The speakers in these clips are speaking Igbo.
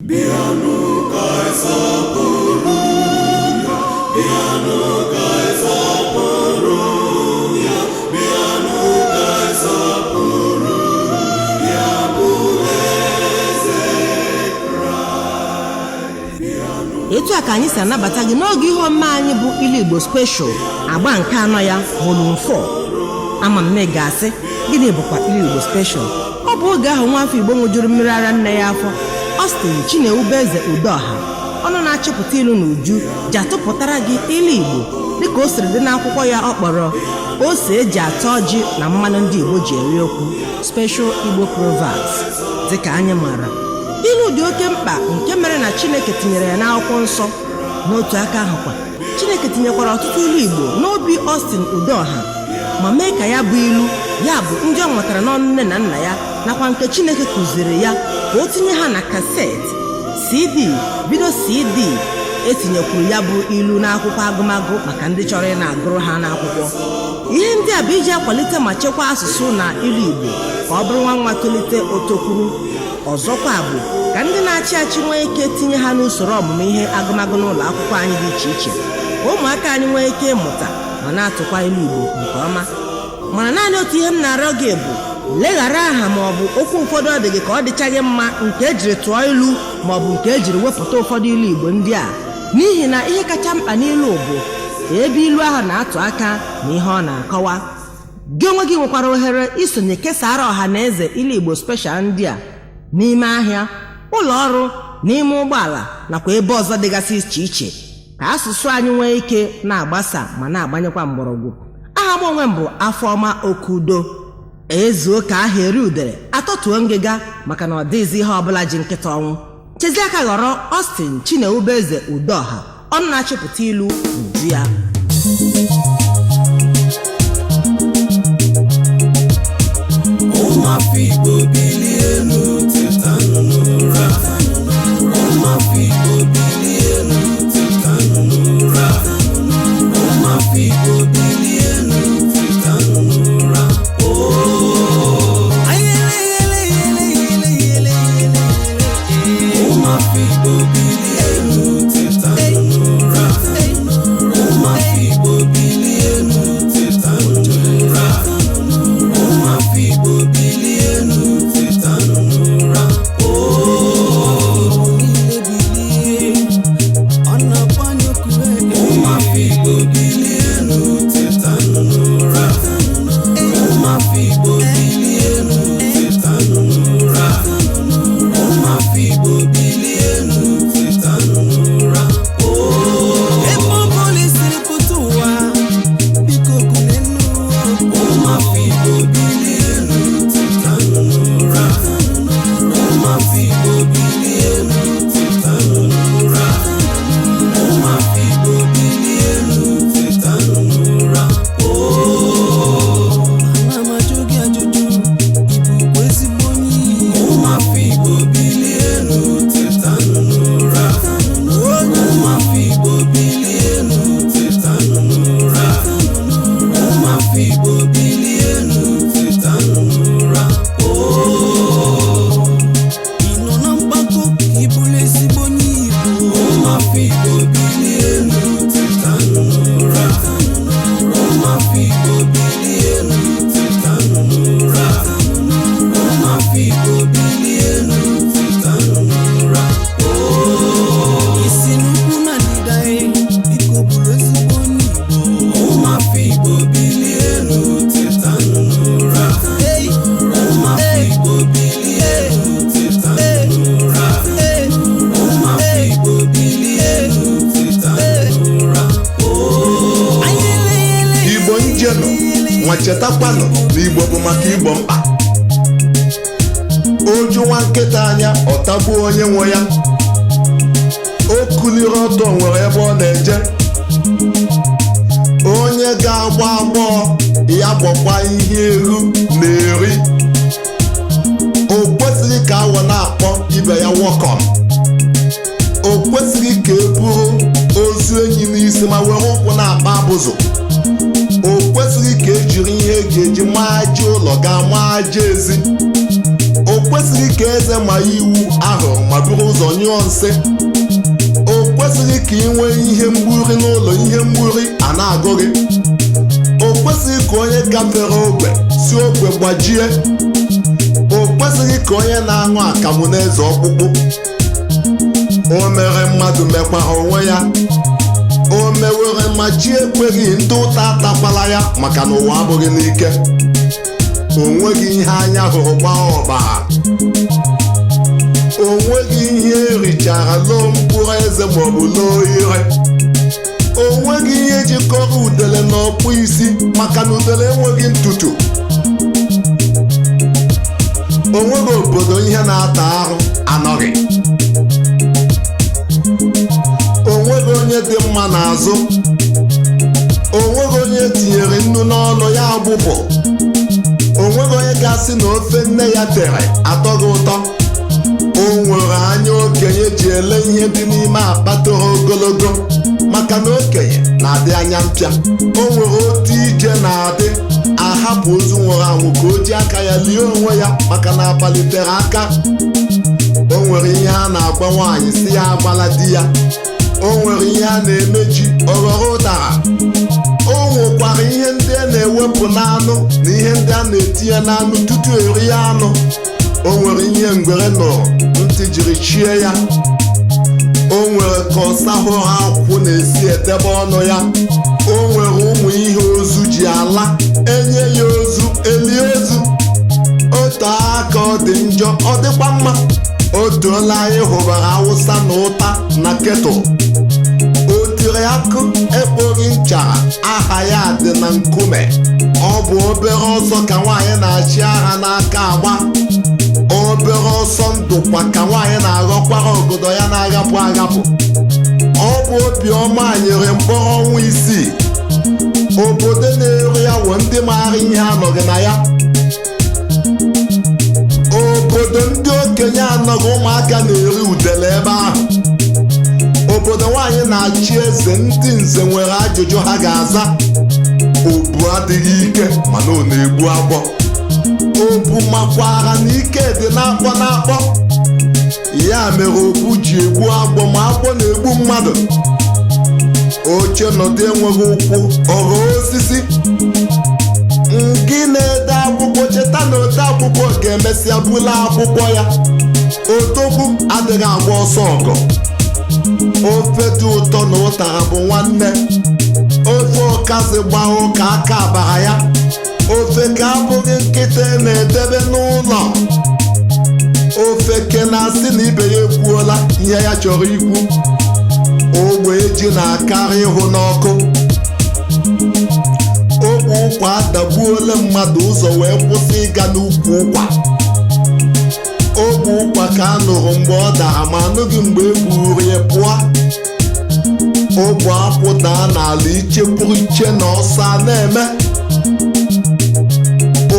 Bịanụ ka anyị sọpụrụ ya, bịanụ ka anyị sọpụrụ ya, bịanụ ka anyị sọpụrụ ya bụ Eze Kraịst. Etu a ka anyị si anabata gị n'oge ihe ọma anyị bụ Ilu Igbo Special agba nke 4 ya Volume 4. Ama m na ị ga-asị gịnị bụkwa Ilu Igbo Special? Ọ bụ oge ahụ nwafọ Igbo nwụjuru mmiri ara nne ya afọ Austin Chinewubeze Udoha ọnụ na-achịpụta ilu n'uju ji atụpụtara gị ilu Igbo dịka o siri dị n'akwụkwọ ya ọ kpọrọ ose eji atọ ọjị na mmanụ ndị Igbo ji eri okwu, Special Igbo Proverbs. Dịka anyị maara, ilu dị oke mkpa nke mere na Chineke tinyere ya n'akwụkwọ nsọ. N'otu aka ahụkwa, Chineke tinyekwara ọtụtụ ilu Igbo n'obi Austin Udoha ma mee ka ya bụ ilu, ya bụ ndị ọ nwetara n'ọnụ nne na nna ya nakwa nke Chineke kụziri ya ka o tinye ha na kaseti, CD, vidio CD. Etinyekwuru ya bụ ilu n'akwụkwọ agụmagụ maka ndị chọrọ ị na-agụrụ ha n'akwụkwọ. Ihe ndị a bụ iji akwalite ma chekwaa asụsụ na ilu Igbo ka ọ bụrụ nwa tolite otokwuru. Ọzọkwa bụ ka ndị na-achị achị nwee ike tinye ha n'usoro ọmụmụ ihe agụmagụ n'ụlọ akwụkwọ anyị dị iche iche, ka ụmụaka anyị nwee ike ịmụta ma na-atụkwa ilu Igbo nke ọma. Mana naanị otu ihe m na-arịọ gị bụ leghara aha ma ọ bụ okwu ụfọdụ ọ dị gị ka ọ dịchaghị mma nke ejiri tụọ ilu ma ọ bụ nke ejiri wepụta ụfọdụ ilu Igbo ndị a, n'ihi na ihe kacha mkpa n'ilu bụ ebe ilu ahụ na-atụ aka na ihe ọ na-akọwa. Gị onwe gị nwekwara ohere isonye kesara ọha na eze Ilu Igbo Special ndị a n'ime ahịa, ụlọ ọrụ, n'ime ụgbọala nakwa ebe ọzọ dịgasị iche iche, ka asụsụ anyị nwee ike na-agbasa ma na-agbanyekwa mgbọrọgwụ. Aha m onwe m bụ Afọma Okudo. Ezuo ka aha eri udere atọtuo ngịga maka na ọ dịghịzi ihe ọbụla ji nkịta ọnwụ. Chezi aka ghọrọ Austin Chinewubeze Udoha ọnụ na-achịpụta ilu n'uju ya. Ụmụafọ Igbo bilienu tetanụ n'ụra, ụmụafọ Igbo bilienu tetanụ n'ụra, ụmụafọ Igbo bilienu tetanụ n'ụra. Ụmụafọ Igbo bilienu tetanụ n'ụra, ụmụafọ Igbo bilienu tetanụ n'ụra, ụmụafọ Igbo bilienu tetanụ n'ụra. Ụmụafọ Igbo bilienu tetanụ n'ụra, ụmụafọ Igbo bilienu tetanụ n'ụra, ụmụafọ Igbo bilienu tetanụ n'ụra. Ebe ọbụla isiri pụta ụwa, biko kunenu. Ụmụafọ Igbo bilienu tetanụ n'ụra, ụmụafọ Igbo bilienu tetanụ n'ụra, ụmụafọ Igbo bilienu tetanụ n'ụra. Ana m ajụ gị ajụjụ, ị bụkwa ezigbo onye Igbo? Ụmụafọ Igbo bilienu tetanụ n'ụra, ụmụafọ Igbo bilienu tetanụ n'ụra, ụmụafọ Igbo bilienu tetanụ n'ụra. Ị nọ na mgbakọ ka ị bụrụ ezigbo onye Igbo? Ụmụafọ Igbo bilienu tetanụ n'ụra, ụmụafọ Igbo bilienu tetanụ n'ụra, ụmụafọ Igbo bilienu tetanụ n'ụra. Ị si n'ukwu na ndịda, biko bụrụ ezigbo onye Igbo. Ụmụafọ Igbo bilienu tetanụ n'ụra, ụmụafọ Igbo bilienu tetanụ n'ụra, ụmụafọ Igbo bilienu tetanụ n'ụra. Igbo njenụ nwa chetakwanụ na Igbo bụ maka Igbo mkpa. Oju nwa nkịta anya ọtagbuo onye nwe ya. O kuliri ọtọ nwere ebe ọ na-eje. Onye ga-agba agbọọ ya gbọkwa ihe eru na-eri. O kwesịghị ka awọ na-akpọ ibe ya wọkọm. O kwesịghị ka e buru ozu enyi n'isi ma were ụkwụ na-akpa abụzụ. O kwesịghị ka ejiri ihe eji eji maa aja ụlọ gaa maa aja ezi. O kwesịghị ka eze ma iwu ahụrụ ma buru ụzọ nye anyụọ nsị. O kwesịghị ka ị nwee ihe mgburi n'ụlọ, ihe mgburi a na-agụ gị. O kwesịghị ka onye gafere ogbe si ogbe gbajie. O kwesịghị ka onye na-aṅụ akamụ n'eze ọkpụkpụ. O mere mmadụ mekwara onwe ya. O mewere ma chi ekweghị ndị ụta atakwala ya maka na ụwa abụghị n'ike. O nweghị ihe anya hụrụ gbaa ọbara. O nweghị ihe erichara loo mkpụrụ eze maọbụ loo ire. O nweghị ihe jikọrọ udele na ọkpụ isi maka na udele enweghị ntutu. O nweghị obodo ihe na-ata ahụ anọghị. O nweghị onye dị mma n'azụ. O nweghị onye tinyere nnu n'ọnụ ya agbụpụ. O nweghị onye ga-asị na ofe nne ya tere atọghị ụtọ. O nwere anya okenye ji ele ihe dị n'ime akpa toro ogologo maka na okenye na-adị anya mpịa. O nwere otu ije na-adị ahapụ ozu nwụrụ anwụ ka o ji aka ya lie onwe ya maka na abalị tere aka. O nwere ihe a na-agba nwaanyị si ya agbala di ya. O nwere ihe a na-emeji ọghọrọ ụdara. O nwekwara ihe ndị a na-ewepụ n'anụ na ihe ndị a na-etinye n'anụ tutu eri anụ. O nwere ihe ngwere nụrụ ntị jiri chie ya. O nwere ka ọsa hụrụ akwụ na-esi edebe ọnụ ya. O nwere ụmụ ihe ozu ji ala enye ya ozu eli ozu. Otu aka ọ dị njọ ọ dịkwa mma. O doola anyị hụbara awụsa na ụta na ketụl. O tiri akụ ekpoghi nchara aha ya dị na nkume. Ọ bụ obere ọsọ ka nwaanyị na-achị agha n'aka agba. Obere ọsọ ndụkwa ka nwaanyị na-aghọkwara obodo ya na-aghapụ aghapụ. Ọ bụ obiọma nyere mkpọrọ ọnwa 6. Obodo na-eru ya wụ ndị maara ihe anọghị na ya. Obodo ndị okenye anọghị ụmụaka na-eri udele ebe ahụ. Obodo nwaanyị na-achị eze ndị nze nwere ajụjụ ha ga-aza. Obu adịghị ike mana ọ na-egbu agbọ. Obu makwara na ike dị n'akpọ n'akpọ. Ya mere obu ji egbu agbọ ma agbọ na-egbu mmadụ. Oche nọdụ enweghị ụkwụ ọghọ osisi. Ngị na-ede akwụkwọ cheta na ode akwụkwọ ga-emesịa bula akwụkwọ ya. Odogwu adịghị agba ọsọ ọgụ. Ofe dị ụtọ na ụtara bụ nwanne. Ofe ọkazị gbaa ụka aka abara ya. Ofe ka abụghị nkịta na-edebe n'ụlọ. Ofe ke na-asị na ibe ya ekwuola ihe ya chọrọ ikwu. Ogbe eji na-akarị ịhụ n'ọkụ. Ogbe ụkwa adagbuola mmadụ ụzọ wee kwụsị ịga n'ukwu ụkwa. Ogbe ụkwa ka a nụrụ mgbe ọ dara ma anụghị mgbe e gburu ya pụọ. Ogbe apụta n'ala ichekwuru iche na ọsọ na-eme.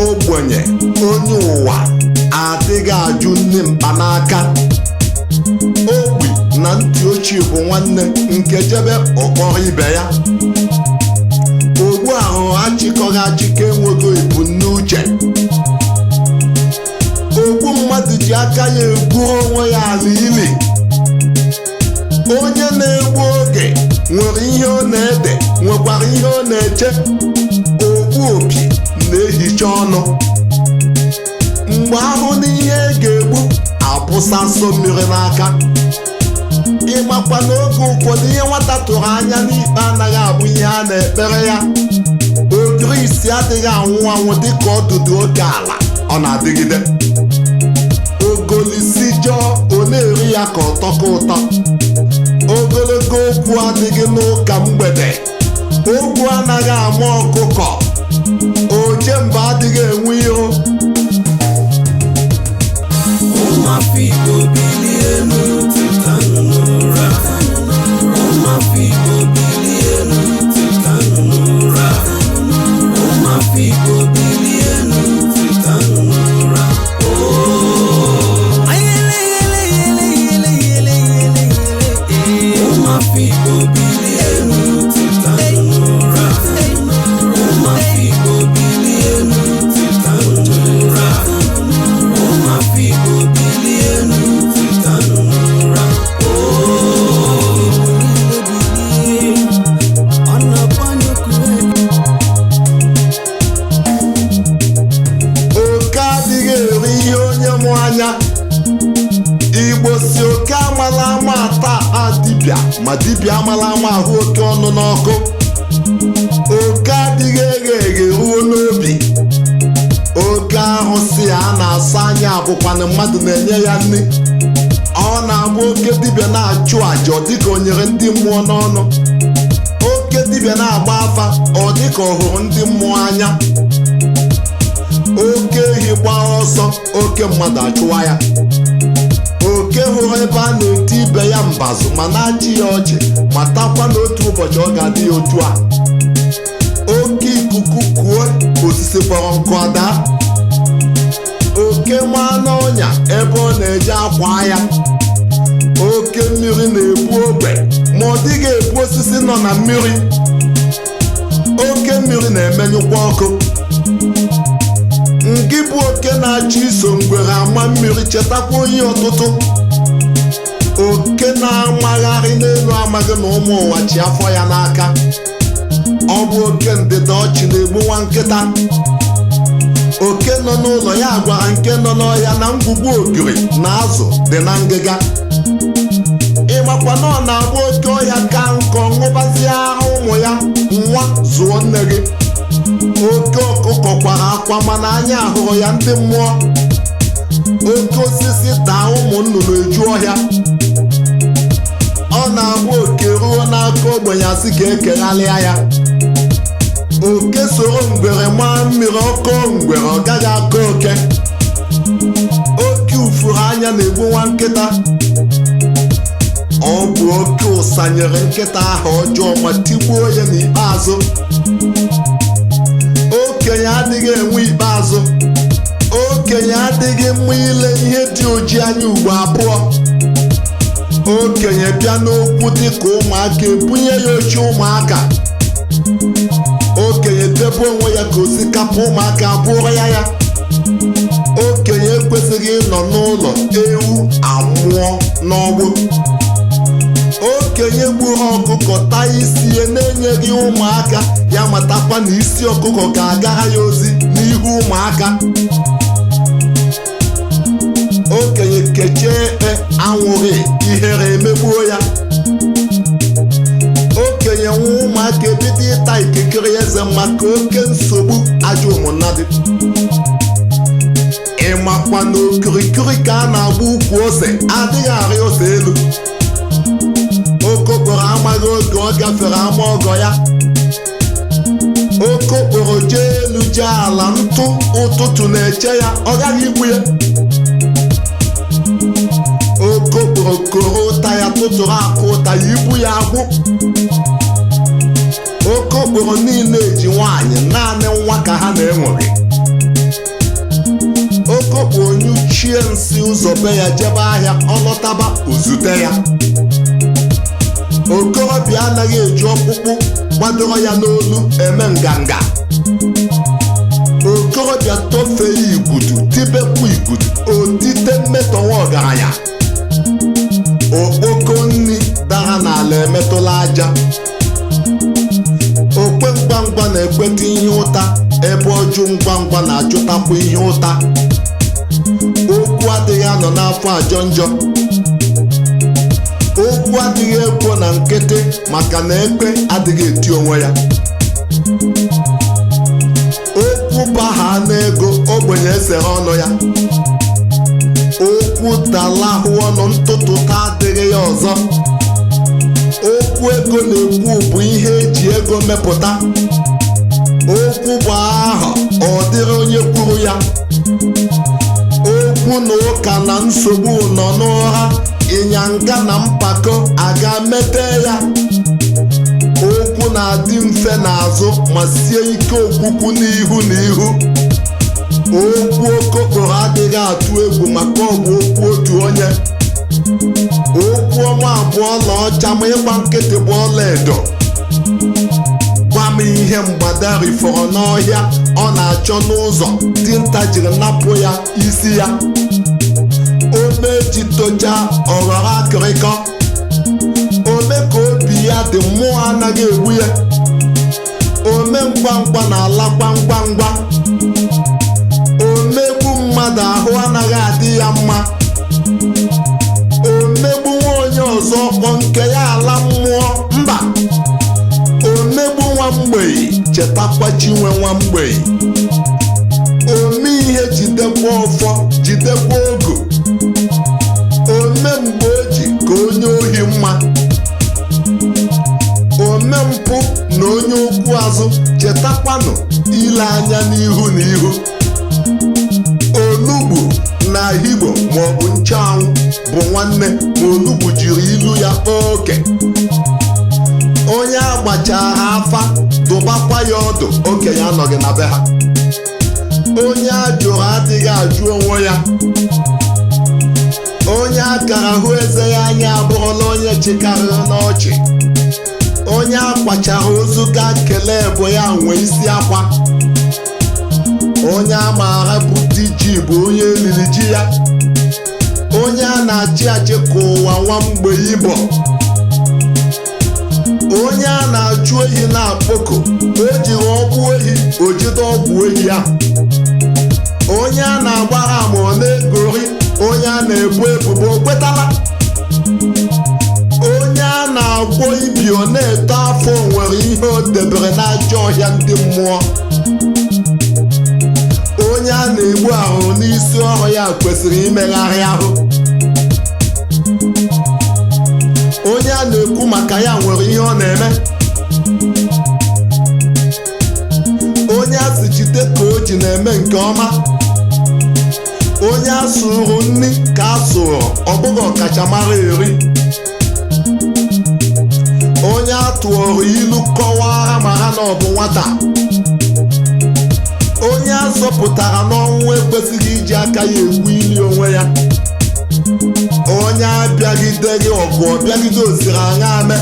Ogbenye onye ụwa adịghị ajụ nne mkpanaka. Ogbi na ntị ochie bụ nwanne nke jebe ọkpọrọ ibe ya. Ogbu ahụ achịkọghị achịkọ enweghị ebumnuche. Ogbu mmadụ ji aka ya egburu onwe ya ala ili. Onye na-egbu oge nwere ihe ọ na-ede nwekwara ihe ọ na-eche. Ogbu opi na-ehicha ọnụ. Mgbe ahụ n'ihe ga-egbu abụsa nsọ mmiri n'aka. Ịmakwa n'oge ụfọdụ ihe nwata tụrụ anya n'ikpe anaghị abụ ihe a na-ekpere ya. Ogiri isi adịghị anwụ anwụ dịka ọdụdụ oke ala ọ na-adịgide. Ogolisi jọọ ọ na-eri ya ka ọtọ ka ụtọ. Ogologo okwu adịghị n'ụka mgbede. Okwu anaghị ama ọkụkọ. Oche mba adịghị enwe iro. Ụmụafọ Igbo bilie elu teta n'ụra. Ụmụafọ Igbo bilie elu teta n'ụra. Ụmụafọ Igbo bilie elu teta n'ụra. Ụmụafọ Igbo bilie dibịa ma dibịa amala ama ahụ oke ọnụ n'ọkụ. Oke adịghị eghe eghe ruo n'obi. Oke ahụ si ya a na-asa anya abụkwana mmadụ na-enye ya nri. Ọ na-abụ oke dibịa na-achụ àjà ọ dịka o nyere ndị mmụọ n'ọnụ. Oke dibịa na-agba afa ọ dịka ọ hụrụ ndị mmụọ anya. Oke ehi gbaa ọsọ oke mmadụ achụwa ya. Oke hụrụ ebe a na-eti ibe ya mbazụ ma na-achị ya ọchị ma takwa n'otu ụbọchị ọ ga-adị ya otu a. Oke ikuku kuo osisi kpọrọ nkụ ada. Oke maa n'ọnya ebe ọ na-eje akwa ya. Oke mmiri na-ebu ogbe ma ọ dịghị ebu osisi nọ na mmiri. Oke mmiri na-emenyụkwa ọkụ. Ngị bụ oke na-achọ iso ngwere ama mmiri chetakwa oyi ọtụtụ. Oke na-amagharị n'elu amaghị na ụmụ ụwa chi afọ ya n'aka. Ọ bụ oke ndịda ọchị na-egbu nwa nkịta. Oke nọ n'ụlọ ya gwara nke nọ n'ọhịa na ngwugwu ogiri na azụ dị na ngịga. Ịmakwa na ọ na-abụ oke ọhịa ka nkọ ṅụbazie ahụ ụmụ ya nwa zụọ nne gị. Oke ọkụkọ kwara akwa mana anya ahụrụ ya ndị mmụọ. Oke osisi taa ụmụ nnụnụ eju ọhịa. Ọ na-abụ oke ruo n'aka ogbenye asị ka ekeghalịa ya. Oke soro ngwere maa mmiri ọkọ ngwere ọ gaghị aka oke. Oke ufuru anya na-egbu nwa nkịta. Ọ bụ oke ụsa nyere nkịta ahụ ọjọọ ma tigbuo ya n'ikpeazụ. Okenye adịghị enwe ikpeazụ. Okenye adịghị mma ile ihe dị oji anya ugbo abụọ. Okenye bịa n'okwu dịka ụmụaka ebunye ya oche ụmụaka. Okenye debe onwe ya ka osikapa ụmụaka abụrụ ya. Okenye ekwesịghị ịnọ n'ụlọ ewu amụọ n'ọgbụ. Okenye gburu ọkụkọ taa isi ya na-enyeghị ụmụaka ya matakwa na isi ọkụkọ ga-agara ya ozi n'ihu ụmụaka. Okenye kechie anwụghị ihere emegbuo ya. Okenye nwe ụmụaka ebido ịta ikikere eze maka oke nsogbu ajọ ụmụnnadị. Ịmakwa na okirikiri ka a na-agba ukwu ose adịghị arị ose elu. Okokporo amaghị oge ọ gafere ama ọgọ ya. Okokporo jee elu jee ala ntụ ụtụtụ na-eche ya ọ gaghị igbu ya. Okokporo koro ụta ya tụtụrụ akụ ụta ya ibu ya agbụ. Okokporo niile eji nwaanyị naanị nwa ka ha na-enweghị. Okokporo nyuchie nsị ụzọ be ya jebe ahịa ọ lọtaba ozute ya. Okorobịa anaghị eji ọkpụkpụ gbadoro ya n'olu eme nganga. Okorobịa tofee igudu tibekwu igudu otite mmetọwa ọgaranya. Okpoko nri dara n'ala emetụla aja. Okwe ngwangwa na-ekweta ihe ụta ebe ọjụ ngwangwa na-achụtakwa ihe ụta. Okwu adịghị anọ n'afọ ajọ njọ. Okwu adịghị ekwo na nkịtị maka na ekpe adịghị eti onwe ya. Okwu baha n'ego ogbenye esere ọnụ ya. Okwu dalahụ ọnụ ntụtụta adịghị ya ọzọ. Okwu ego na-ekwu bụ ihe eji ego mepụta. Okwu bụ aha ọ dịrị onye kwuru ya. Okwu na ụka na nsogbu nọ n'ụra ịnyanga na mpako aga mete ya. Okwu na-adị mfe n'azụ ma sie ike okwukwu n'ihu n'ihu. Okwu okokporo adịghị atụ egwu maka ọ bụ okwu otu onye. Okwu ọma abụọ ọlaọcha ma ịgba nkịtị bụ ọlaedo. Gwa m ihe mgbada rifọrọ n'ọhịa ọ na-achọ n'ụzọ dinta jiri napụ ya isi ya. Ome ji tocha ọghọrọ akịrịkọ. Ome ka obi ya dị mmụọ anaghị egbu ya. Ome ngwangwa na-alakwa ngwangwa. Omegbu mmadụ ahụ anaghị adị ya mma. Omegbu nwa onye ọzọ kpọ nke ya ala chinwe nwa mgbei ome ihe jidekwa ọfọ jidekwa ogo ome mgbe o ji ka onye ohi mma ome mpụ na onye okwu azụ chetakwanụ ile anya n'ihu n'ihu onugbu na Igbo maọbụ ncheanwụ bụ nwanne ma onugbu jiri ilu ya kpọọ oke onye agbachara afa dụbakwa ya ọdụ okenye anọghị na be ha onye ajụrụ adịghị ajụ onwe ya onye akara hụ eze ya anya abụrụla onye chikarịrị n'ọchị onye akwachara ozu ga kelee bụ ya nwee isi akwa onye amaara bụ diji bụ onye eliri ji ya onye a na-achị achị ka ụwa nwa mgbei Igbo onye a na-achụ ehi na-akpọko o jiri ọgwụ ehi o jide ọgwụ ehi ahụ onye a na-agbara ma ọ na-egori onye a na-ebu ebubo o kwetala onye a na-agwọ ibi ọ na-eto afọ nwere ihe o debere n'ajọ ọhịa ndị mmụọ onye a na-egbu ahụ n'isi ọrụ ya kwesịrị imegharị ahụ onye a na-ekwu maka ya nwere ihe ọ na-eme onye a sị jide ka o ji na-eme nke ọma onye a sụrụ nri ka a sụrụ ọ bụghị ọkachamara eri onye a tụọrọ ilu kọwara mara na ọ bụ nwata onye a zọpụtara n'ọnwụ ekwesịghị iji aka ya egbu ili onwe ya onye abịagideghị ọgụ ọbịagide osiri aṅa ame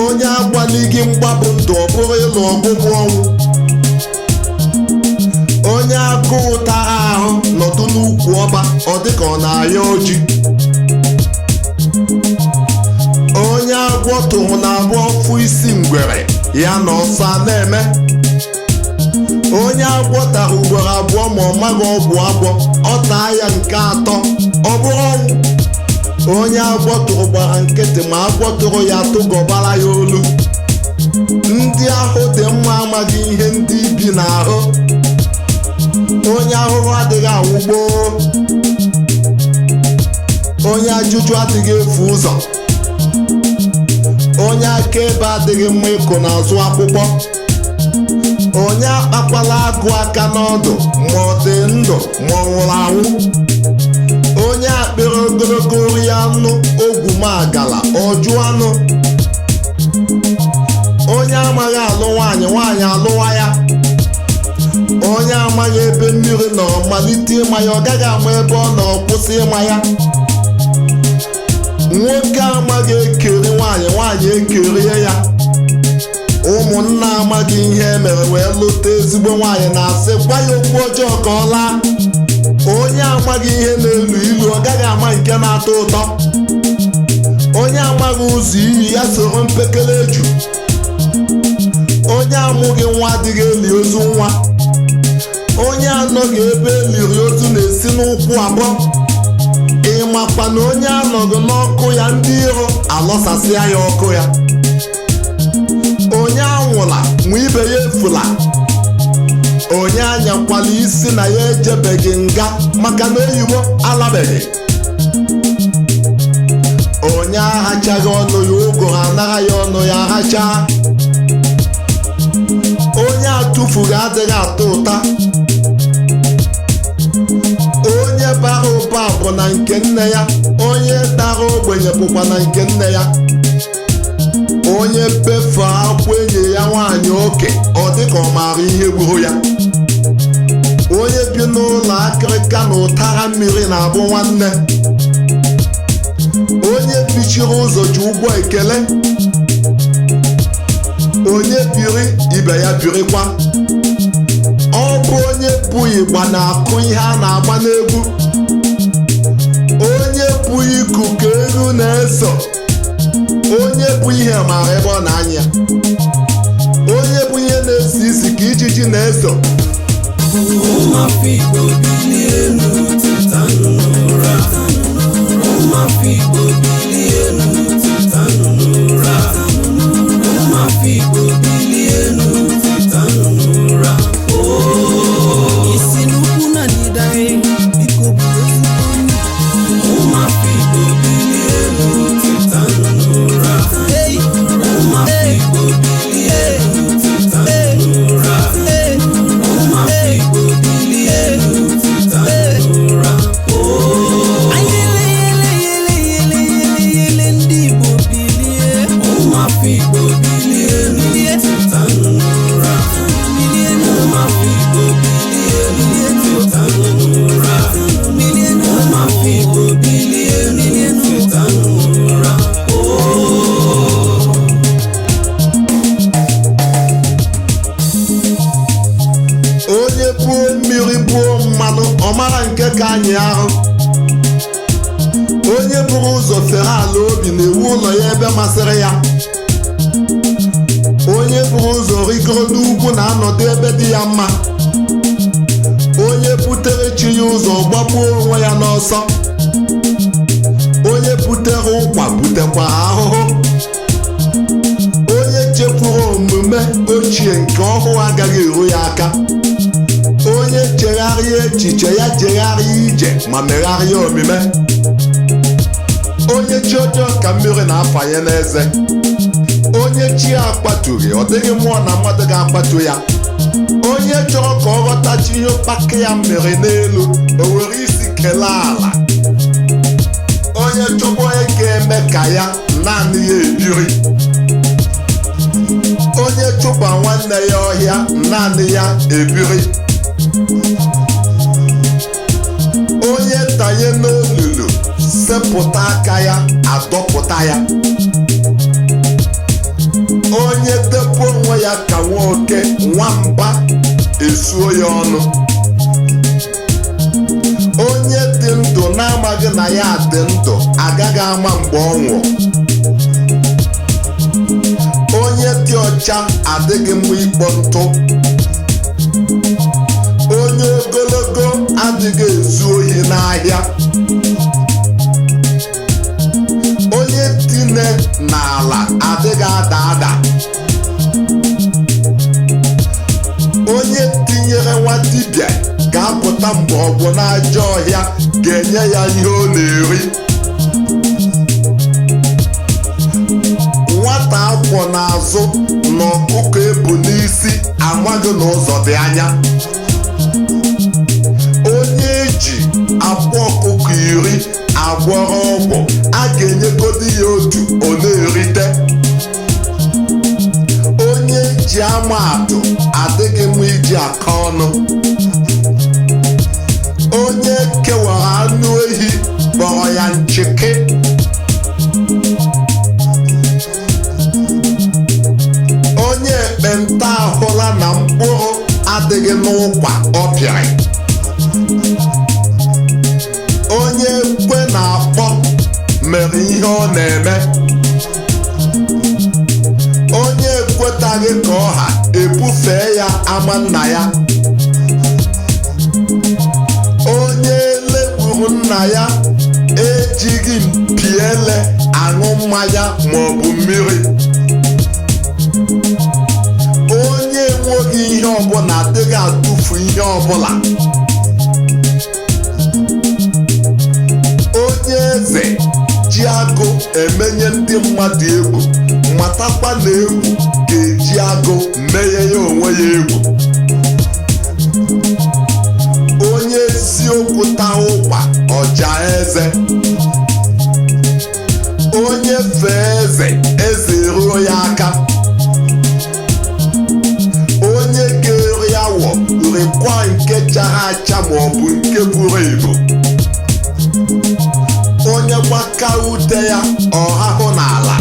onye agbalịghị mgbapụ ndụ ọ bụrụ ịlụ ọgwụgwụ ọnwụ onye agụụ tara ahụ nọdụ n'ukwu ọba ọ dịka ọ na-aya ọjị onye agwọ tụrụ na abụ ọfụ isi ngwere ya na ọsọ na-eme onye agwọ tara ugboro abụọ ma ọ maghị ọgwụ agwọ ọ taa ya nke atọ ọ bụrụ ọnwụ onye agwọ tụrụ gbara nkịtị ma agwọ tụrụ ya tụgọbara ya olu ndị ahụ dị mma amaghị ihe ndị bi n'ahụ onye ahụhụ adịghị anwụgboo onye ajụjụ adịghị efu ụzọ onye akaebe adịghị mma ịkụ n'azụ akwụkwọ onye akpakwala agụ aka n'ọdụ ma ọ dị ndụ ma ọ nwụrụ anwụ onye akpịrị ogologo ori anụ ogwumagala ọjụ anụ onye amaghị alụ nwaanyị nwaanyị alụwa ya onye amaghị ebe mmiri nọ malite ịma ya ọ gaghị ama ebe ọ nọ kwụsị ịma ya nwoke amaghị ekeri nwaanyị nwaanyị ekerie ya ụmụnna amaghị ihe emere wee lụta ezigbo nwaanyị na-asị gwa ya okwu ọjọọ ka ọ laa onye amaghị ihe na-elu ilu ọ gaghị ama nke na-atọ ụtọ onye amaghị ụzọ iyi ya soro mpekele eju onye amụghị nwa adịghị eli ozu nwa onye anọghị ebe eliri ozu na-esi n'ụkwụ abụọ ịmakwa na onye anọghị n'ọkụ ya ndị iro alọsasịa ya ọkụ ya onye anwụla nwa ibe ya efula onye anyakwala isi na ya ejebeghị nga maka na oyibo alabeghị onye aghachaghị ọnụ ya ụgụ anara ya ọnụ ya aghacha onye atụfughị adịghị atọ ụta onye bara ụba bụ na nke nne ya onye dara ogbenye bụkwa na nke nne ya onye befe akwa enyi ya nwaanyị oke ọ dịka ọ maara ihe gburu ya onye bi n'ụlọ akịrịka na ụtara mmiri na-abụ nwanne onye bichiri ụzọ ji ụgwọ ekele onye biri ibe ya birikwa ọ bụ onye bụ ịgba na-akụ ihe a na-agba n'egwu onye bụ ikuku elu na-eso onye bụ ihe mara ebe ọ na-anya onye bụ ihe na-esi isi ka ijiji na-eso ụmụafọ Igbo bilie elu teta n'ụra ụmụafọ Igbo bilie elu teta n'ụra ụmụafọ Igbo onye buru ụzọ fere ala obi na-ewu ụlọ ya ebe masịrị ya. Onye buru ụzọ rigoro n'ugwu na-anọdụ ebe dị ya mma. Onye butere chi ya ụzọ gbagbuo onwe ya n'ọsọ. Onye butere ụkwa butekwa ahụhụ. Onye chekwuru omume ochie nke ọhụụ agaghị eru ya aka. Onye chegharịa echiche ya jegharịa ije ma megharịa omume. Onye chi ọjọọ ka mmiri na-afanye n'eze. Onye chi akpatughị, ọ dịghị mmụọ na mmadụ ga-akpatu ya. Onye chọrọ ka ọ ghọtachi ihe mkpaka ya mmiri n'elu, o were isi kelee ala. Onye chọkwa onye ga-eme ka ya naanị ya ebiri. Onye chụba nwanne ya ọhịa naanị ya ebiri. Onye tanye n'olulu sepụta aka ya adọpụta ya. Onye depụ onwe ya ka nwoke nwamba esuo ya ọnụ. Onye dị ndụ na-amaghị na ya dị ndụ agaghị ama mgbe ọ nwụrụ. Onye dị ọcha adịghị mma ịkpọ ntụ. Onye ogologo adịghị ezu ohi n'ahịa. Onye tine n'ala adịghị ada ada. Onye tinyere nwa dibịa ga-apụta mgbọrọgwụ n'ajọ ọhịa ga-enye ya ihe ọ na-eri. Nwata akwọ n'azụ na ọkụkọ ebu n'isi amaghị na ụzọ dị anya. Onye eji akwa ọkụkọ 10 agwọrọ ọgwụ a ga-enyegodi ya otu ọ na-erite. Onye ji amaatụ adịghị mma iji aka ọnụ. Onye kewara anụ ehi kpọrọ ya nchịkị. Onye ekpenta ahụla na mkpụrụ adịghị n'ụkwa ọ pịrị. Onye ekwe na-akpọ mere ihe ọ na-eme. Onye ekwetaghị ka ọha ebufee ya ama nna ya. Onye lekpuru nna ya ejighị mpi ele aṅụ mmanya maọbụ mmiri. Onye enweghị ihe ọbụla adịghị atụfu ihe ọbụla. Onye eze ji agụ emenye ndị mmadụ egwu, matakwa na egwu ga-eji agụ menye ya onwe ya egwu. Onye eziokwu taa ụkwa ọja eze. Onye fee eze, eze eruo ya aka. Onye ga-eri awọ rekwa nke chara acha maọbụ nke buru ibu. Onye gbaka ute ya ọhahụ n'ala.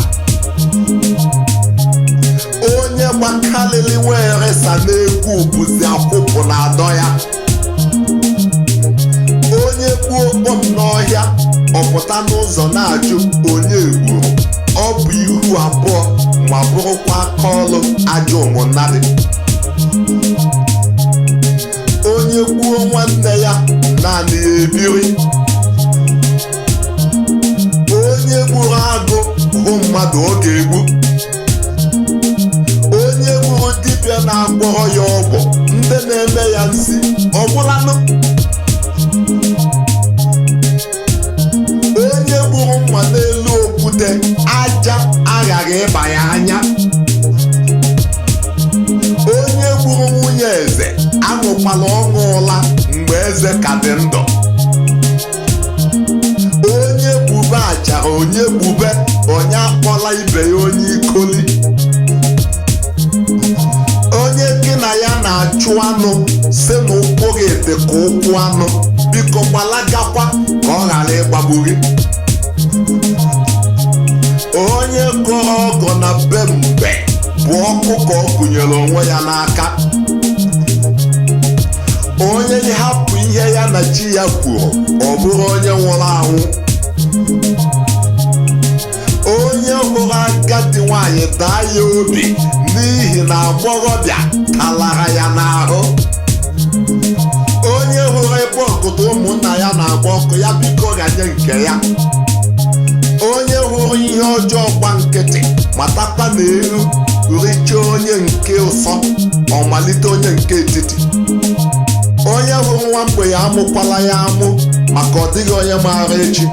Onye gbakalili were sa n'egwu bụzi akwụpụ na-adọ ya. Onye gbuo kpọm n'ọhịa ọpụta n'ụzọ na-ajụ onye gburu. Ọ bụ ihu abụọ ma bụrụkwa aka ọlụ ajọ ụmụnnadị. Onye gbuo nwanne ya naanị ya ebiri. Onye gburu agụ hụ mmadụ ọ ga-egbu. Onye gburu dibịa na-agwọrọ ya ọgwụ ndị na-eme ya nsi ọgwụlanụ. Onye gburu mma n'elu okwute aja aghaghị ịba ya anya. Onye gburu nwunye eze aṅụkwala ọṅụ ụla mgbe eze ka dị ndụ. Onye gbube achara onye gbube, onye akpọla ibe ya onye ikoli. Onye gị na ya na-achụ anụ si na ụkwụ gị dị ka ụkwụ anụ, biko gbalagakwa ka ọ ghara ịgbagbu gị. Onye gọrọ ọgọ na be mbe bụ ọkụ ka ọ kụnyere onwe ya n'aka. Onye hapụ ihe ya na chi ya kwuru ọ bụrụ onye nwụrụ anwụ. nwaanyị daa ya obi n'ihi na agbọghọbịa talara ya n'ahụ. Onye hụrụ ebe ọkụta ụmụnna ya na-agba ọkụ ya biko ganye nke ya. Onye hụrụ ihe ọjọọ gba nkịtị matakwa na elu richaa onye nke ụsọ ọ malite onye nke etiti. Onye hụrụ nwa mgbenye amụkwala ya amụ maka ọ dịghị onye maara echi.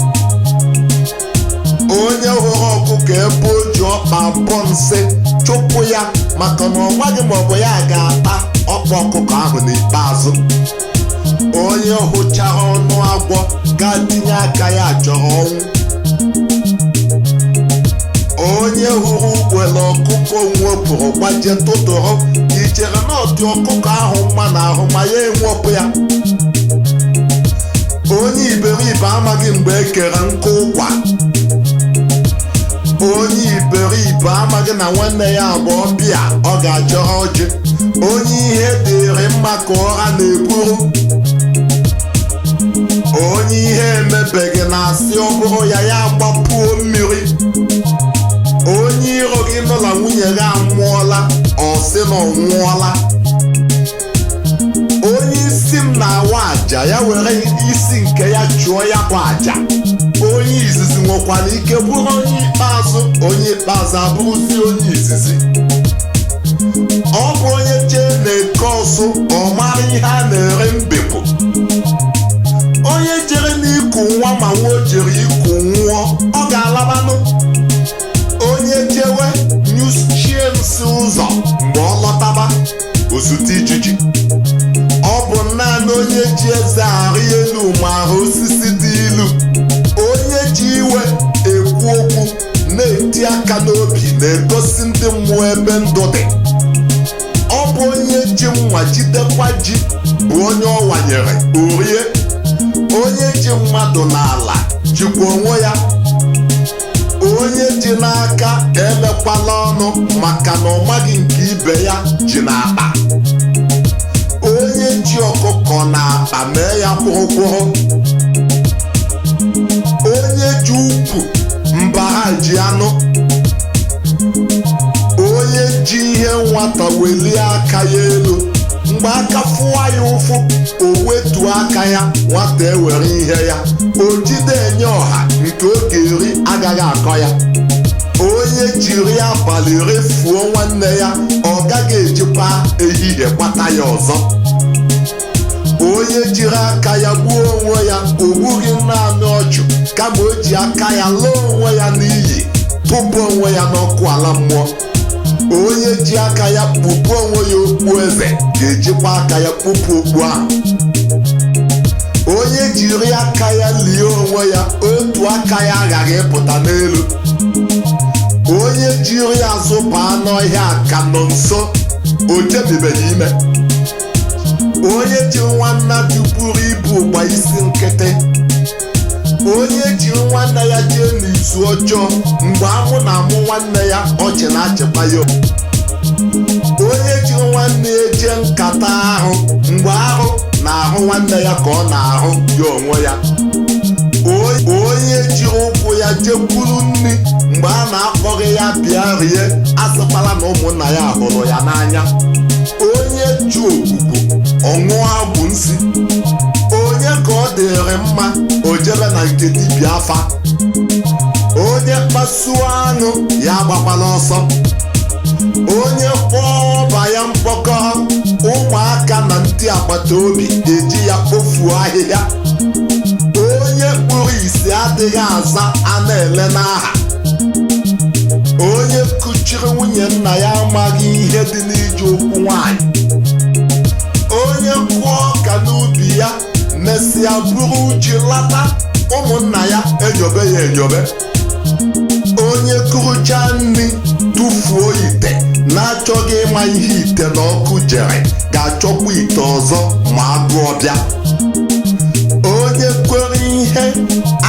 Onye hụrụ ọkụkọ ebe o ji ọkpa abụọ nsị chụpụ ya maka na ọ maghị ma ọ bụ ya ga-ata ọkpa ọkụkọ ahụ n'ikpeazụ. Onye hụchara ọnụ agwọ ga-tinye aka ya chọrọ ọnwụ. Onye hụrụ ugbele ọkụkọ nwepụrụ gbaje tụtụrụ ichere na ọdị ọkụkọ ahụ mma n'ahụ ma ya enwepụ ya. Onye iberibe amaghị mgbe e kere nkụ ụkwa. Onye iberibe amaghị na nwanne ya bụ ọbịa ọ ga-achọrọ ọjị. Onye ihe dịrị mma ka ụra na-eburu. Onye ihe emebeghị na-asị ọ bụrụ ya ya gbapuo mmiri. Onye iro gị nọ na nwunye gị amụọla ọ sị na ọ nwụọla. Onye isi m na-awa aja ya were isi nke ya chụọ ya bụ aja. Onye izizi nwekwara ike bụrụ onye ikpeazụ. Onye ikpeazụ abụrụzi onye izizi. Ọ bụ onye jee na-eke ọsụ ọ mara ihe a na-ere mbepụ. Onye jere n'iku nwa ma nwa o jere iku nwụọ ọ ga-alabanụ. Onye jewe nyụchie nsị ụzọ mgbe ọ lọtaba ozute ijiji. Ọ bụ naanị onye ji eze arị elu ma ahụ osisi dị ilu. Onye ji iwe ekwu okwu na-eti aka n'obi na-egosi ndị mmụọ ebe ndụ dị. Ọ bụ onye ji mma jidekwa ji bụ onye ọ wanyere orie. Onye ji mmadụ n'ala jikwa onwe ya. Onye ji n'aka emekwala ọnụ maka na ọ maghị nke ibe ya ji n'akpa. Onye ji ọkụkọ n'akpa mee ya kwụrụkwụrụ. Onye ji ukwu mbara ji anụ. Onye ji ihe nwata welie aka ya elu mgbe aka fụwa ya ụfụ o wetuo aka ya nwata ewere ihe ya. O jide enye ọha nke oge eri agaghị akọ ya. Onye jiri abalị refuo nwanne ya ọ gaghị ejikwa ehihie kpata ya ọzọ. Onye jiri aka ya gbuo onwe ya o gbughị naanị ọchụ kama o ji aka ya laa onwe ya n'iyi tụpụ onwe ya n'ọkụ ala mmụọ. Onye ji aka ya kpupu onwe ya okpu eze ga-ejikwa aka ya kpupu okpu ahụ. Onye jiri aka ya lie onwe ya otu aka ya aghaghị ịpụta n'elu. Onye jiri azụ baa n'ọhịa ka nọ nso o jebibeghị ime. Onye ji nwanna dịburu ibu gba isi nkịtị. Onye ji nwanne ya jee n'izu ọjọọ mgbe ahụ na-amụ nwanne ya ọchị na-achịkwa ya. Onye ji nwanne ya jee nkata ahụ mgbe ahụ na-ahụ nwanne ya ka ọ na-ahụ ya onwe ya. Onye ji ụkwụ ya jekwuru nri mgbe a na-akpọghị ya bịa rie asịkwala na ụmụnna ya hụrụ ya n'anya. Onye ji ogbugbu ọṅụọ bụ nsi. Onye ka ọ dịrị mma o jebe na nke dibịa afa. Onye kpasuo anụ ya agbakwala ọsọ. Onye kpọọ ọba ya mkpọkọrọ ụmụaka na ndị agbata obi eji ya kpofuo ahịhịa. Onye kpụrụ isi adịghị aza a na-ele n'aha. Onye kuchiri nwunye nna ya amaghị ihe dị n'iji okwu nwanyị. Onye kụọ ọka n'ubi ya mesịa buru ji lata ụmụnna ya enyobe ya enyobe. Onye kụrụcha nri tụfuo ite na-achọghị ịma ihe ite na ọkụ jere ga-achọkwa ite ọzọ ma agụọ bịa. Onye kwere ihe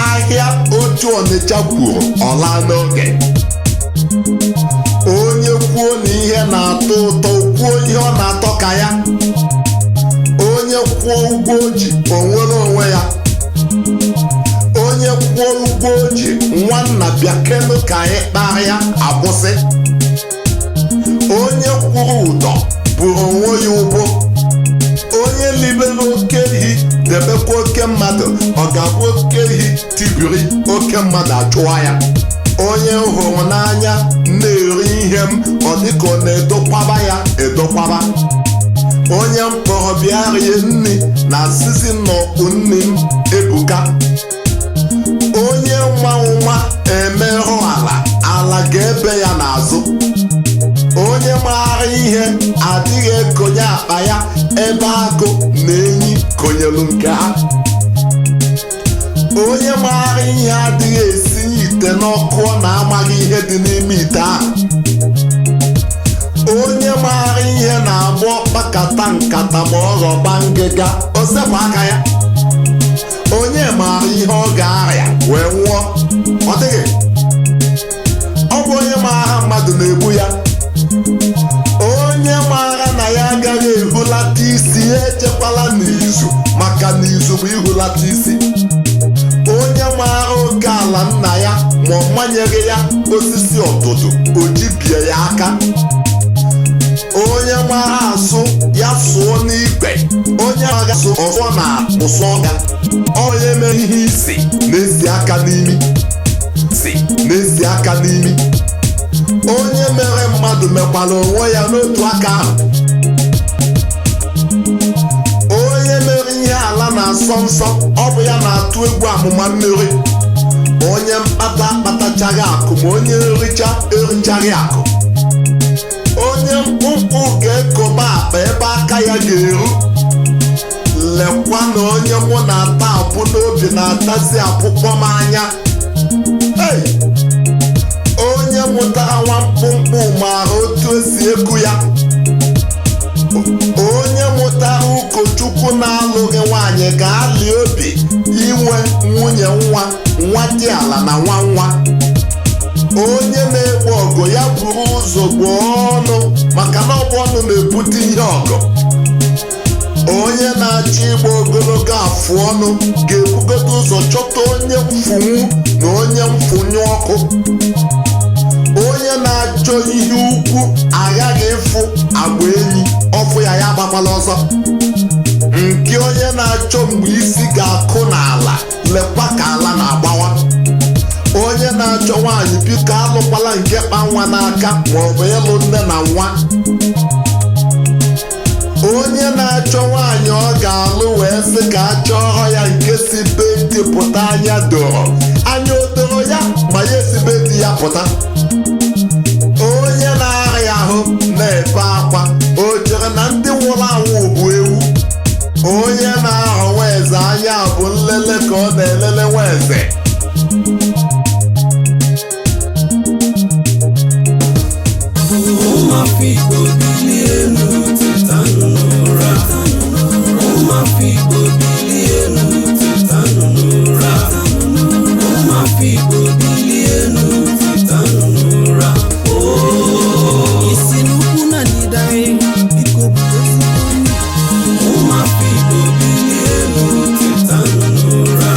ahịa otu Ọnịcha kwuru ọla n'oge. Onye kwuo na ihe na-atọ ụtọ kwuo ihe ọ na-atọ ka ya. Onye kwụọ ụgwọ ji onwere onwe ya. Onye kwụọ ụgwọ ji nwanna bịa kenu ka anyị kparịa agbụsị. onye kwuru ụdọ bụrụ onwe ya ụbọ, onye libere oke ehi debekwa oke mmadụ, ọ ga-abụ oke ehi tibiri oke mmadụ achụwa ya. Onye hụrụ n'anya na-eri ihe m, ọ dịka ọ na-edokwaba ya edokwaba. Onye mkpọrọ bịa rie nri na asịsị nnọkpụ nne m ebuka. Onye nwa nwa emerụ ala ga-ebe ya n'azụ. Onye maara ihe adịghị ekonye akpa ya ebe agụ na enyi konyelu nke ha. Onye maara ihe adịghị esinye ite n'ọkụ ọ na-amaghị ihe dị n'ime ite ahụ. Onye maara ihe na-agba ọkpakata nkata ma ọ ghọba ngịga o sepụ aka ya. Onye maara ihe ọ ga-arịa wee nwụọ, ọ dịghị. Ọ bụ onye maara mmadụ na-egbu ya. Onye maara na ya agaghị ehulata isi ya echekwala n'izu, maka n'izu bụ ihulata isi. Onye maara oke ala nna ya ma ọ manyeghị ya osisi ọtụtụ o jibie ya aka. Onye maara asụ ya sụọ n'ikpe, onye agha asụ ọzọ na ụsọ ọga. Onye mere ihe isi na-esi aka n'imi, na-esi aka n'imi. Onye mere mmadụ mekwara onwe ya n'otu aka ahụ. Onye mere ihe ala na-asọ nsọ, ọ bụ ya na-atụ egwu amụma mmiri. Onye mkpata akpatachaghị akụ ma onye erichaghị akụ. Onye mkpụmkpụ ga-ekoba akpa ebe aka ya ga-eru. Lekwa na onye mụ na-ata apụ n'obi na-atazi apụkpọ m anya. Onye mụtara nwa mkpụmkpụ maara otu esi eku ya. Onye mụtara ụkọchukwu na-alụghị nwaanyị ga-alị obi inwe nwunye nwa dị ala na nwa. Onye na-egbu ọgụ ya buru ụzọ gbuo ọnụ, maka na ọbụ ọnụ na-ebute ihe ọgụ. Onye na-achọ ịgba ogologo afụ ọnụ ga-ebugodo ụzọ chọta onye mfụnwu na onye mfụnyụ ọkụ. Onye na-achọ ihe ukwu aghaghị ịfụ agba enyi, ọfụ ya agbakwala ọzọ. Nke onye na-achọ mgbe isi ga-akụ n'ala, lekwa ka ala na-agbawa. Onye na-achọ nwaanyị biko alụkwala nke kpa nwa n'aka maọbụ ịlụ nne na nwa. Onye na-achọ nwaanyị ọ ga-alụ wee sị ka a chọrọ ya nke si be di pụta anya doro anya odoro ya ma ya esi be di ya pụta. Onye na-arịa ahụ na-ebe akwa, o chere na ndị nwụrụ anwụ bụ ewu. Onye na-ahụ nwaeze anya bụ nlele ka ọ na-elele nwaeze. Ụmụafọ Igbo bilie elu, tetanụ n'ụra. Ụmụafọ Igbo bilie elu, tetanụ n'ụra. Ụmụafọ Igbo bilie elu, tetanụ n'ụra. isi n'ukwu na ndịda biko bụ ezigbo nri. Ụmụafọ Igbo bilie elu, tetanụ n'ụra.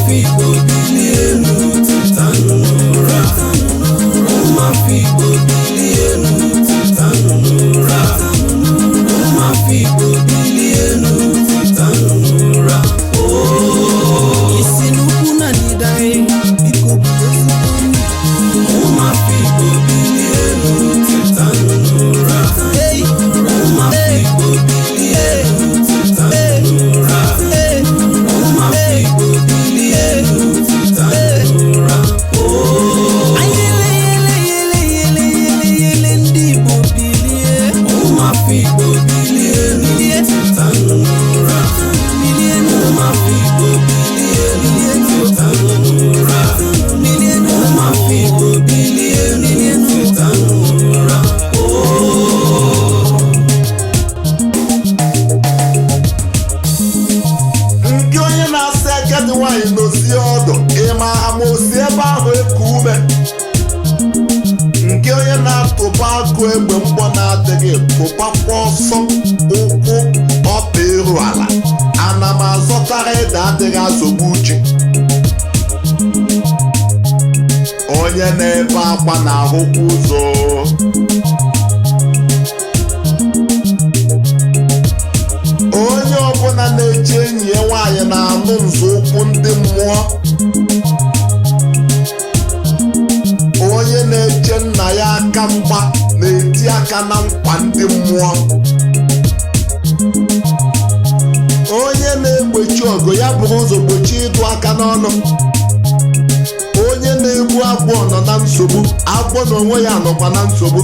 ụmụafọ Igbo bilie elu tetanụ n'ụra ụmụafọ Igbo bilie elu tetanụ n'ụra ụmụafọ Igbo bilie elu tetanụ n'ụra isi n'ukwu na ndịda biko bụrụ ezigbo nri. ụmụafọ Igbo bilie elu tetanụ n'ụra ụmụafọ Igbo bilie elu tetanụ n'ụra ụmụafọ Igbo bilie elu tetanụ n'ụra Anyị yele ndị Igbo bilie. ụmụafọ Igbo bilie elu tetanụ n'ụra ụmụafọ Igbo bilie elu tetanụ n'ụra ụmụafọ Igbo bilie elu tetanụ n'ụra nke onye na-asa agadi nwaanyị n'ozi ọdụ ịma amaosi ebe ahụ eku ume nke onye na-atụba agụ egbe mgbọ na-adịghị tụbakwa ọsọ ụkwụ ọpa iru ala ana m azọtara ede adịghị azọgbu uche onye na-ebe akwa na-ahụkwa ụzọ onye ọbụla na-eche enyi ya nwaanyị na-anụ nzọụkwụ ndị mmụọ onye na-eche nna ya aka mgba na-eti aka na nkwa ndị mmụọ onye na-egbochi ọgụ ya buru ụzọ gbochie ịdụ aka n'ọnụ onye na-egbu agbọ nọ na nsogbu agbọ na onwe ya nọkwa na nsogbu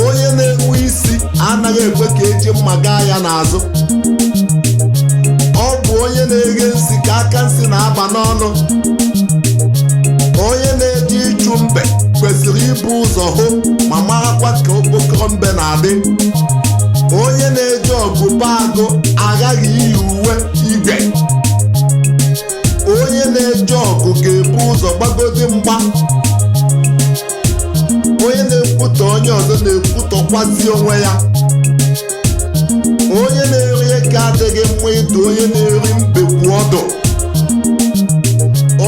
onye na-enwe isi anaghị ekwe ka eji mma gaa ya n'azụ ọ bụ onye na-eghe nsị ka aka nsị na-aba n'ọnụ onye na-eji ịchụ mbe kwesịrị ibu ụzọ hụ ma marakwa ka okpokoro mbe na-adị onye na-eji ọgụ baa agụ aghaghị iyi uwe igwe onye na-eji ọgụ ga-ebu ụzọ gbagodi mgba onye na-ekwutọ onye ọzọ na-ekwutọkwazi onwe ya onye na-eri ego adịghị mma ịdụ onye na-eri mbekwu ọdụ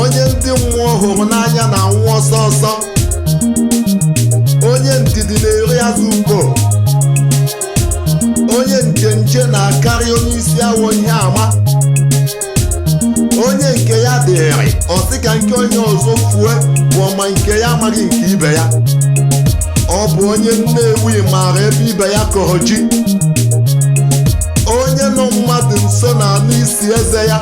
onye ndị mmụọ hụrụ n'anya na-anwụ ọsọ ọsọ onye ndidi na-eri azụ ugbo onye njenje na-akarị onye isi awọ ihe ama onye nke ya dịrị ọ sị ka nke onye ọzọ fue bụ ọma nke ya amaghị nke ibe ya ọ bụ onye Nnewi maara ebe ibe ya kọrọ ji onye nọ mmadụ nso na-anụ isi eze ya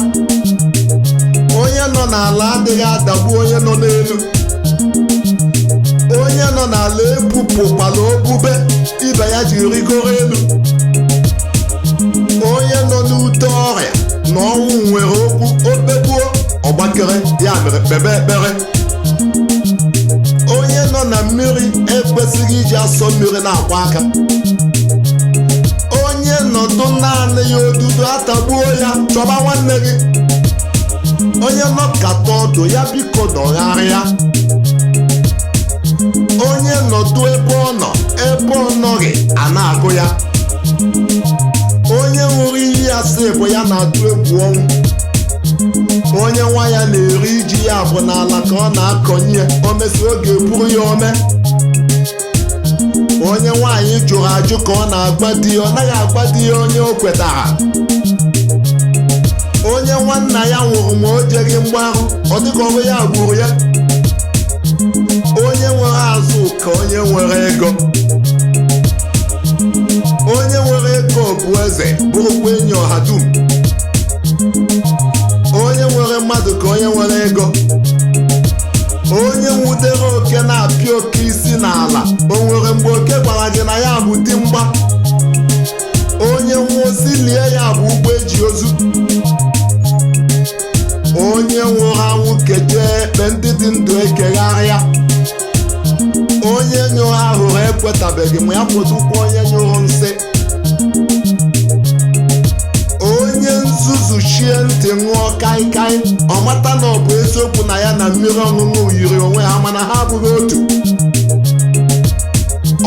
onye nọ n'ala adịghị adagbu onye nọ n'elu onye nọ n'ala ebupụkwala obube ibe ya ji rigoro elu onye nọ n'ute ọrịa na ọnwụ nwere okwu okpegbuo ọgbakere ya mere kpebe ekpere onye nọ na mmiri ekwesịghị iji asọ mmiri na-akwa aka onye nọdụ naanị ya odudu atagbuo ya chọba nwanne gị onye nọkata ọdụ ya biko nọgharịa onye nọdụ ebe ọ nọ ebe ọ nọghị a na-agụ ya onye ṅụrụ iyi asị bụ ya na-atụ egwu ọnwụ onye nwa ya na-eri iji ya bụ n'ala ka ọ na-akọnye o mesi oge buru ya ome onye nwaanyị jụrụ ajụ ka ọ na-agba di ya ọ naghị agba di ya onye o kwetara onye nwanna ya nwụrụ ma o jeghị mgbarụ ọ dịka ọrụ ya gburu ya onye nwere azụ ka onye nwere ego onye nwere ego bụ eze bụrụkwa enyi ọha dum onye nwere mmadụ ka onye nwere ego onye nwudere oke na-apịa oke isi n'ala o nwere mgbe oke gwara gị na ya bụ dimgba onye nwụosi lie ya bụ ụgbọ eji ozu onye nwụrụ anwụ kejee ekpe ndị dị ndụ ekegharịa onye nyụrụ ahụrụ ekwetabeghị ma ya pụtụkwa onye nyụrụ nsị onye nzuzu chie ntị ṅụọ kaikai ọ mata na ọ bụ eziokwu na ya na mmiri ọṅụṅụ yiri onwe ha mana ha abụghị otu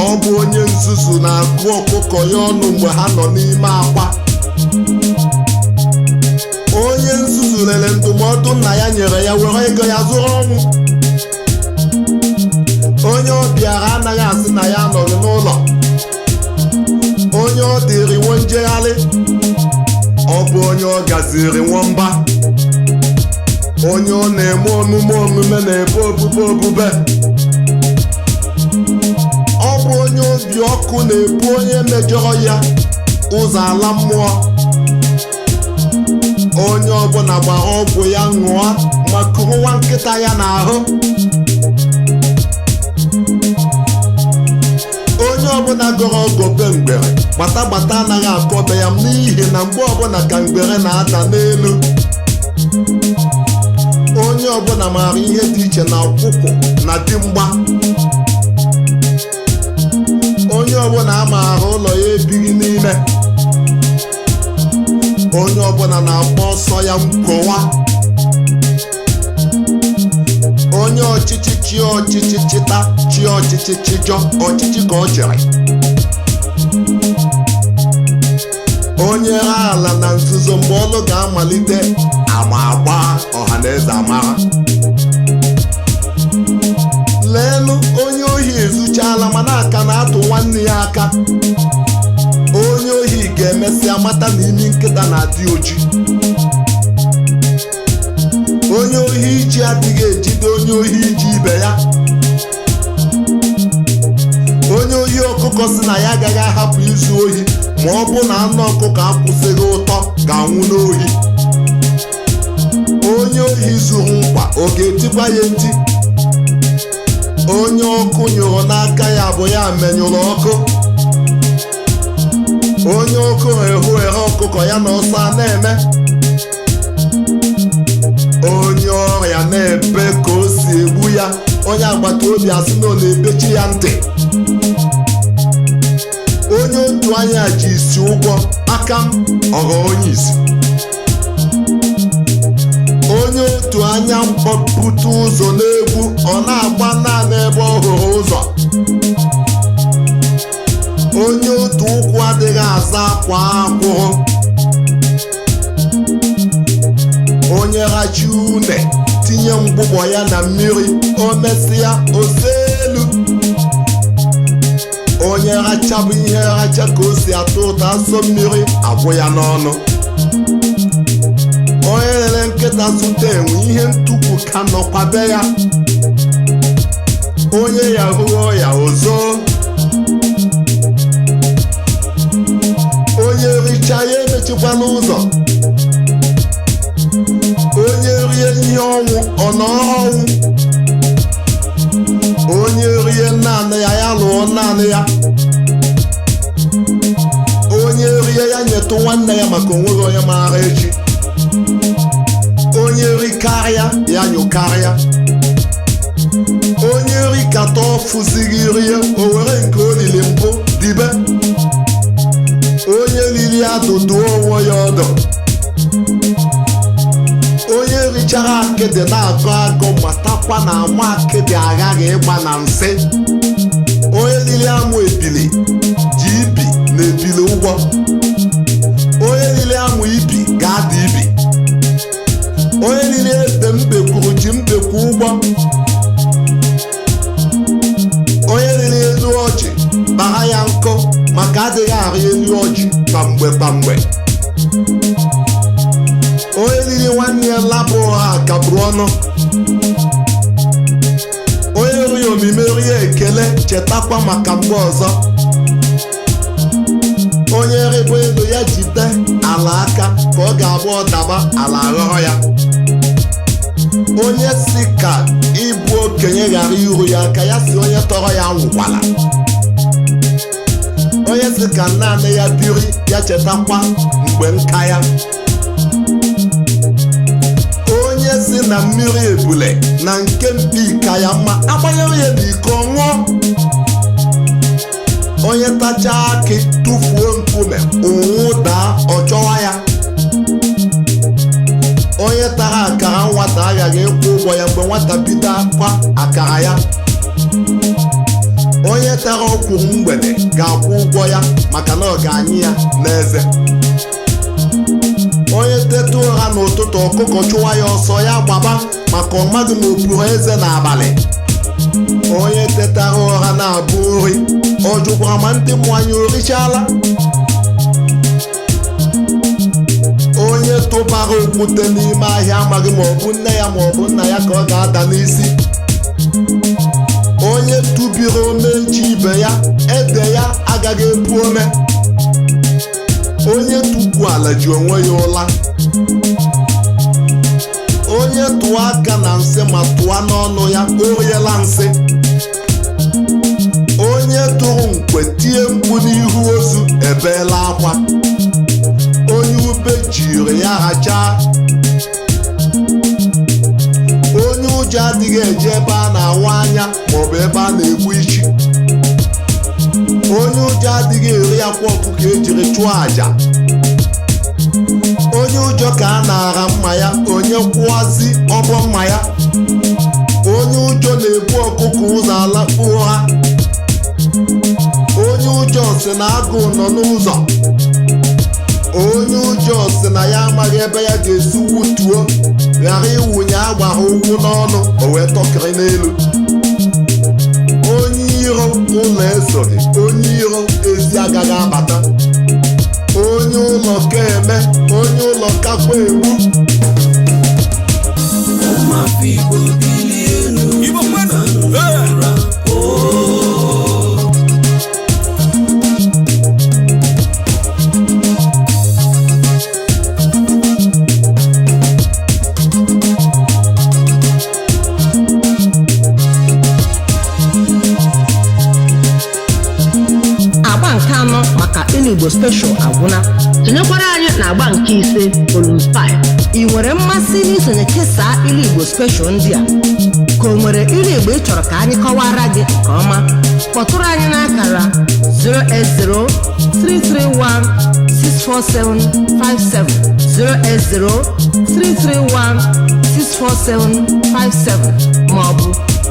ọ bụ onye nzuzu na-agụ ọkụkọ ya ọnụ mgbe ha nọ n'ime akwa onye nzuzu tụlere ndụmọdụ nna ya nyere ya were ego ya zụrụ ọnwụ. Onye ọ bịara anaghị asị na ya anọghị n'ụlọ. Onye ọ dịrị nwe njegharị, ọ bụ onye ọ gaziri nwamba. Onye ọ na-eme omume na-ebe obube. Ọ bụ onye obi ọkụ na-ebu onye mejọrọ ya ụzọ ala mmụọ. Onye ọbụla gbara ọgwụ ya ṅụọ ma kụrụ nwa nkịta ya n'ahụ. Onye ọbụla gọrọ ọgọbe mgbere gbata anaghị akọbe ya n'ihi na mgbe ọbụla ka mgbere na-ada n'elu. Onye ọbụla maara ihe dị iche na ọkwụkwụ na dimgba. Onye ọbụla amaara ụlọ ya ebighị n'ime. Onye ọbụla na-agba ọsọ ya nkọwa. Onye ọchịchị chi ọchịchị chịta chi ọchịchị chịjọ ọchịchị ka ọ chere. Onye ala na nzuzo mgbe ọlụ ga-amalite agba ọhaneze amara. Leenụ onye ohi ezuchala mana aka na-atụ nwanne ya aka. Onye ohi ga-emesịa mata na imi nkịta na-adị oji. Onye ohi iji adịghị ejide onye ohi iji ibe ya. Onye ohi ọkụkọ si na ya agaghị ahapụ izu ohi ma ọ bụ na anụ ọkụkọ akwụsịghị ụtọ ga-anwụ n'ohi. Onye ohi zuru nkwa ọ ga-etikwa ya eti. Onye ọkụ nyụrụ n'aka ya bụ ya menyụrụ ọkụ. Onye ọkụ ehu ọkụkọ ya na ọsọ na-eme. Onye ọrịa na-ebe ka o si egbu ya, onye agbata obi asị na ọ na-ebechi ya ntị. Onye otu anya ji isi ụgwọ aka m ọghọ onye isi. Onye otu anya mkpọpụta ụzọ n'egwu ọ na-agba naanị ebe ọ hụrụ ụzọ. Onye otu ụkwụ adịghị aza akwa akwụrụ. Onye rachi une tinye mgbụgbọ ya na mmiri o mesịa oselu. Onye racha bụ ihe racha ka o si atọ ụtọ asọ mmiri agwụ ya n'ọnụ. Onye lere nkịta zụta enwe ihe ntukwu ka nọkwa be ya. Onye ya hụọ ya ozo. Onye richa ya emechikwala ụzọ. Onye rie ihe ọnwụ ọ nọrọ ọnwụ. Onye rie naanị ya ya lụọ naanị ya. Onye rie ya nyetụ nwanne ya maka onweghị onye maara echi. Onye rikarịa ya nyụkarịa. Onye rikata ọfụzighị rie o were nke o lili mbụ dibe. Onye lili adụdụ onwe ya ọdụ. Onye richara akịdị na-agụ agụ matakwa na ama akịdị aghaghị ịgba na nsị. Onye lili amụ ebili ji ibi na ebili ụgwọ. Onye lili amụ ibi ga-ada ibi. Onye lili ebe mbekwuru ji mbekwu ụgwọ. Onye lili elu ọjị bara ya nkụ maka adịghị arị elu ọjị kwamgbe. Onye lili nwanne ya labụ ụgha kagburu ọnụ. Onye rie omime rie ekele chetakwa maka mgbe ọzọ. Onye rịba elu ya jide ala aka ka ọ ga-abụ ọdaba ala aghọrọ ya. Onye si ka ịbụ okenye ghara iru ya ka ya si onye tọrọ ya nwụkwala. Onye si ka naanị ya biri ya chetakwa mgbe nka ya. Onye si na mmiri ebule na nke mpi ka ya mma agbanyere ya n'iko ṅụọ. Onye tacha akị tụfuo nkume ụnwụ daa ọ chọwa ya. Onye tara akara nwata aghaghị ịkwụ ụgwọ ya mgbe nwata bido akwa akara ya. Onye tara ọkwụrụ mgbede ga-akwụ ụgwọ ya maka na ọ ga-anyị ya n'eze. Onye teta ụra n'ụtụtụ n'ụtụtụ ọkụkọ chụwa ya ọsọ ya gbaba maka ọmadụ na okpuru eze n'abalị. Onye tetara ụra na-abụ nri ọ jụkwara ma ndị mmụọ anyị orichala. Onye tụbara okwute n'ime ahịa amaghị ma ọ bụ nne ya ma ọ bụ nna ya ka ọ ga-ada n'isi. Onye tụbiri omeji ibe ya ede ya agaghị epu ome. Onye tukwu ala ji onwe ya ụla. Onye tụọ aka na nsị ma tụọ n'ọnụ ya o riela nsị. Onye tụrụ nkwe tie mkpu n'ihu ozu ebeela akwa. Onye ube jiri ya rachaa. Onye ụjọ adịghị eje ebe a na-awa anya maọbụ ebe a na-egbu ichi. Onye ụjọ adịghị eri akwa ọkụkọ ejiri chụọ àjà. Onye ụjọ ka a na-ara mma ya onye kwụwazi ọbọ mma ya. Onye ụjọ na-ebu ọkụkọ ụzọ alakpu ụra. Onye ụjọ sị na agụụ nọ n'ụzọ. Onye ụjọ sị na ya amaghị ebe ya ga-esi wutuo ghara ịwụnye agbara ụkwụ n'ọnụ o wee tọkịrị n'elu. Onye iro ụlọ esoghị, onye iro ezi agaghị abata. Onye ụlọ ka eme, onye ụlọ kakwa ewu. Ụmụafọ Igbo bilie elu. Igbo kwenu. Igbo Special agwụna. Sonyekwara anyị na agba nke 5 Volume 5. Ị nwere mmasị n'isonye kesaa ilu Igbo Special ndị a ka o nwere ilu Igbo ị chọrọ ka anyị kọwara gị nke ọma, kpọtụrụ anyị n'akara 08033164757 08033164757 maọbụ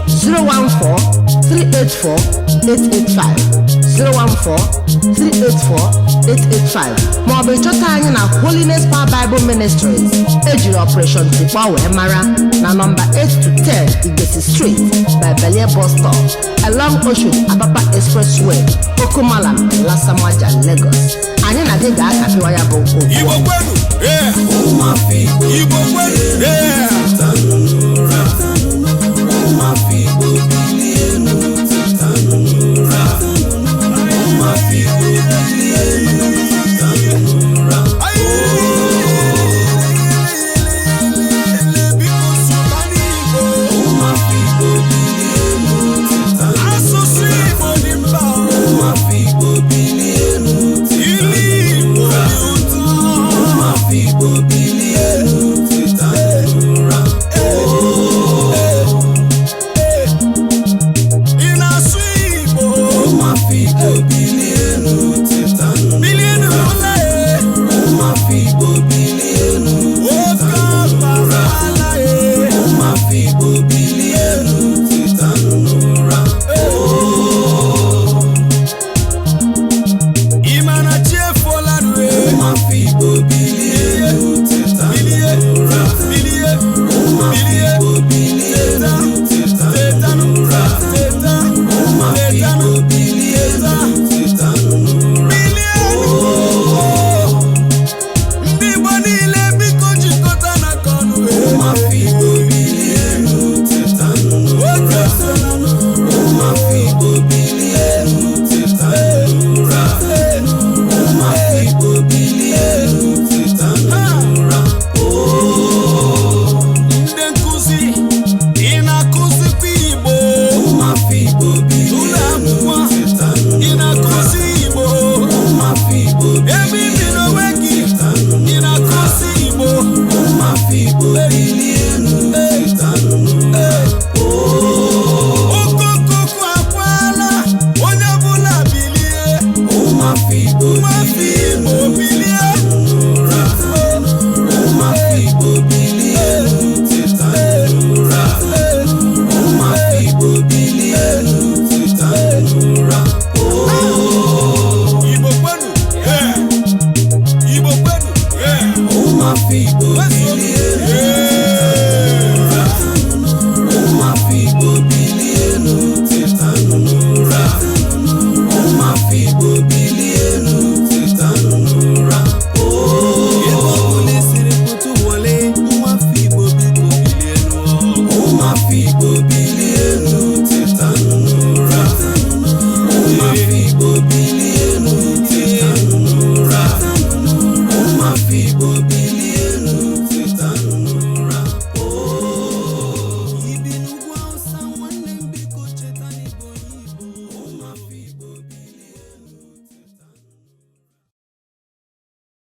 014384885 014384885 maọbụ ịchọta anyị na Holiness Power Bible Ministries ejiri Operation Tukpa wee mara na nọmba 8-10 Igesi Street by Belie Bus Stop along Oshodi Apapa Expressway, Okomalam, Lasamaja, Lagos. Anyị na gị ga-akapịwa ya bụ okwu. Igbo kwenu. Ụmụafọ Igbo Igbo kwenu. tetanụ n'ụra. Ụmụafọ Igbo bilie elu tetanụ n'ụra. Ụmụafọ Igbo bilie elu tetanụ n'ụra. Ụmụafọ Igbo bilie elu tetanụ n'ụra. Asụsụ Igbo dị mba. Ụmụafọ Igbo bilie elu tetanụ n'ụra. Ụmụafọ Igbo bilie bilie